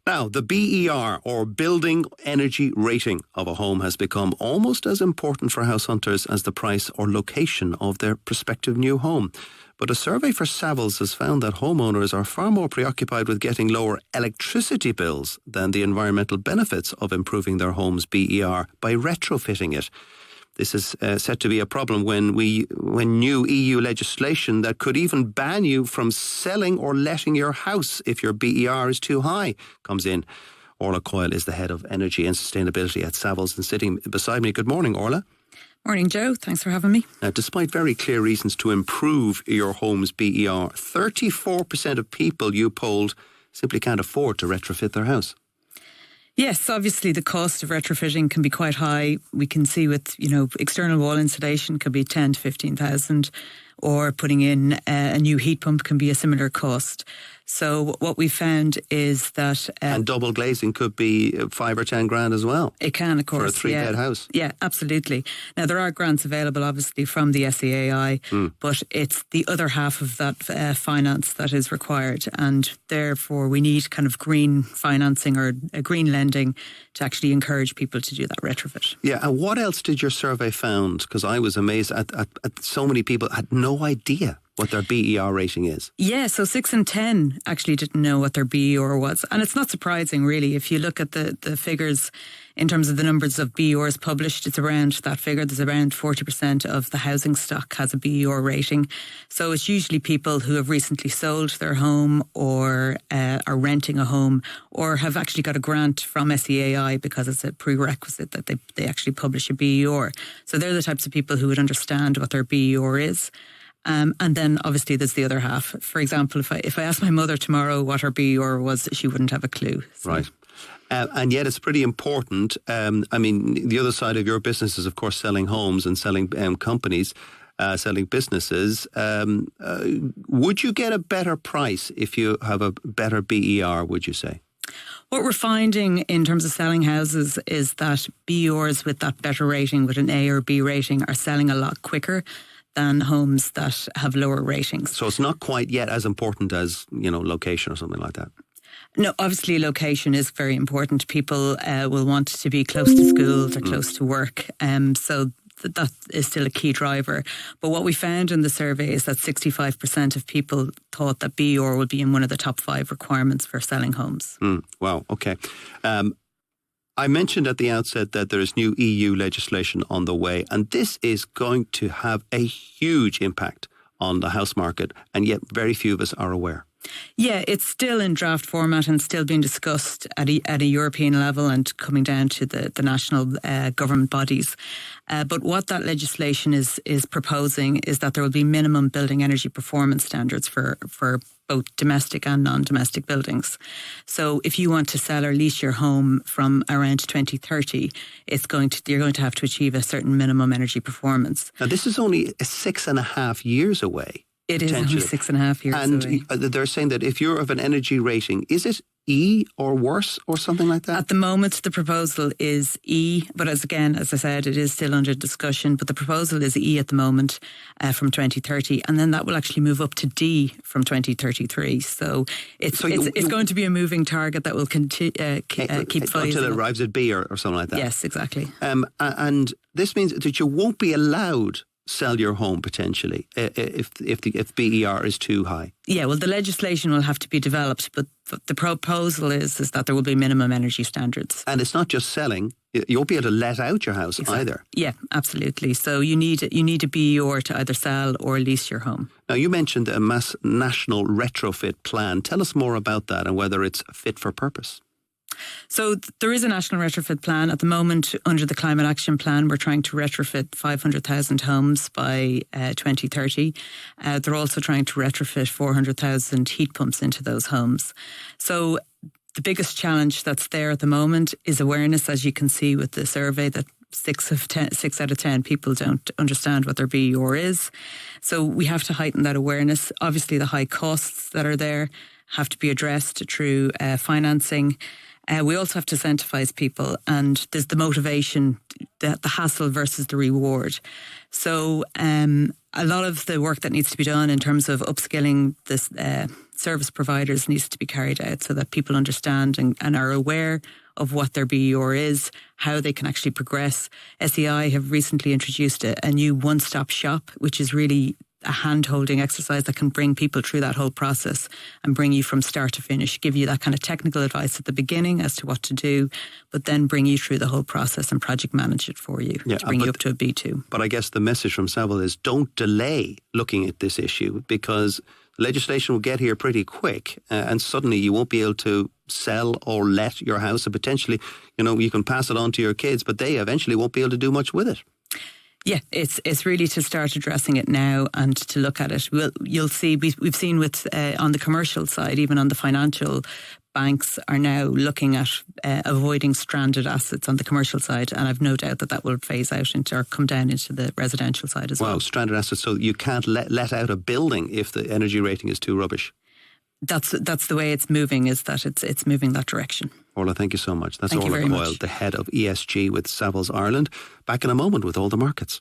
Now, the BER, or Building Energy Rating of a home, has become almost as important for house hunters as the price or location of their prospective new home. But a survey for Savills has found that homeowners are far more preoccupied with getting lower electricity bills than the environmental benefits of improving their home's BER by retrofitting it. This is set to be a problem when new EU legislation that could even ban you from selling or letting your house if your BER is too high comes in. Orla Coyle is the head of energy and sustainability at Savills and sitting beside me. Good morning, Orla. Morning, Joe. Thanks for having me. Now, despite very clear reasons to improve your home's BER, 34% of people you polled simply can't afford to retrofit their house. Yes, obviously the cost of retrofitting can be quite high. We can see with, external wall insulation could be 10 to 15,000, or putting in a new heat pump can be a similar cost. So what we found is that... and double glazing could be 5 or 10 grand as well. It can, of course. For a 3-bed house. Yeah, absolutely. Now, there are grants available, obviously, from the SEAI, but it's the other half of that finance that is required. And therefore, we need kind of green financing or green lending to actually encourage people to do that retrofit. Yeah, and what else did your survey found? Because I was amazed at so many people had no idea what their BER rating is. Yeah, so 6 in 10 actually didn't know what their BER was. And it's not surprising, really. If you look at the figures in terms of the numbers of BERs published, it's around that figure. There's around 40% of the housing stock has a BER rating. So it's usually people who have recently sold their home or are renting a home or have actually got a grant from SEAI because it's a prerequisite that they actually publish a BER. So they're the types of people who would understand what their BER is. And then obviously there's the other half. For example, if I asked my mother tomorrow what her BER was, she wouldn't have a clue. So. Right. And yet it's pretty important. The other side of your business is, of course, selling homes and selling companies, selling businesses. Would you get a better price if you have a better BER, would you say? What we're finding in terms of selling houses is that BERs with that better rating, with an A or B rating, are selling a lot quicker than homes that have lower ratings. So it's not quite yet as important as, location or something like that? No, obviously location is very important. People will want to be close to schools or close to work. So that is still a key driver. But what we found in the survey is that 65% of people thought that BER would be in one of the top 5 requirements for selling homes. Wow, okay. I mentioned at the outset that there is new EU legislation on the way, and this is going to have a huge impact on the house market, and yet very few of us are aware. Yeah, it's still in draft format and still being discussed at a European level and coming down to the national government bodies. But what that legislation is proposing is that there will be minimum building energy performance standards for both domestic and non-domestic buildings. So if you want to sell or lease your home from around 2030, you're going to have to achieve a certain minimum energy performance. Now, this is only 6.5 years away. It is only 6.5 years away. And they're saying that if you're of an energy rating, is it E or worse or something like that? At the moment, the proposal is E, but as I said, it is still under discussion. But the proposal is E at the moment from 2030, and then that will actually move up to D from 2033. So it's going to be a moving target that will keep fighting until it arrives at B or something like that. Yes, exactly. And this means that you won't be allowed sell your home potentially if BER is too high. Yeah, well, the legislation will have to be developed, but the proposal is that there will be minimum energy standards. And it's not just selling; you won't be able to let out your house either. Yeah, absolutely. So you need a BER to either sell or lease your home. Now, you mentioned a mass national retrofit plan. Tell us more about that and whether it's fit for purpose. So there is a national retrofit plan. At the moment, under the Climate Action Plan, we're trying to retrofit 500,000 homes by 2030. They're also trying to retrofit 400,000 heat pumps into those homes. So the biggest challenge that's there at the moment is awareness, as you can see with the survey, that 6 out of 10 people don't understand what their BER is. So we have to heighten that awareness. Obviously, the high costs that are there have to be addressed through financing. We also have to incentivize people, and there's the motivation, the hassle versus the reward. So a lot of the work that needs to be done in terms of upskilling service providers needs to be carried out so that people understand and are aware of what their BER is, how they can actually progress. SEI have recently introduced a new one-stop shop, which is really a hand-holding exercise that can bring people through that whole process and bring you from start to finish, give you that kind of technical advice at the beginning as to what to do, but then bring you through the whole process and project manage it for you to bring you up to a B2. But I guess the message from Savills is don't delay looking at this issue, because legislation will get here pretty quick and suddenly you won't be able to sell or let your house, and potentially, you can pass it on to your kids, but they eventually won't be able to do much with it. Yeah, it's really to start addressing it now and to look at it. You'll see, we've seen with on the commercial side, even on the financial, banks are now looking at avoiding stranded assets on the commercial side, and I've no doubt that will phase out into or come down into the residential side as well. Wow, stranded assets, so you can't let out a building if the energy rating is too rubbish. That's the way it's moving, is that it's moving that direction. Orla, thank you so much. That's Orla Coyle, the head of ESG with Savills Ireland. Back in a moment with all the markets.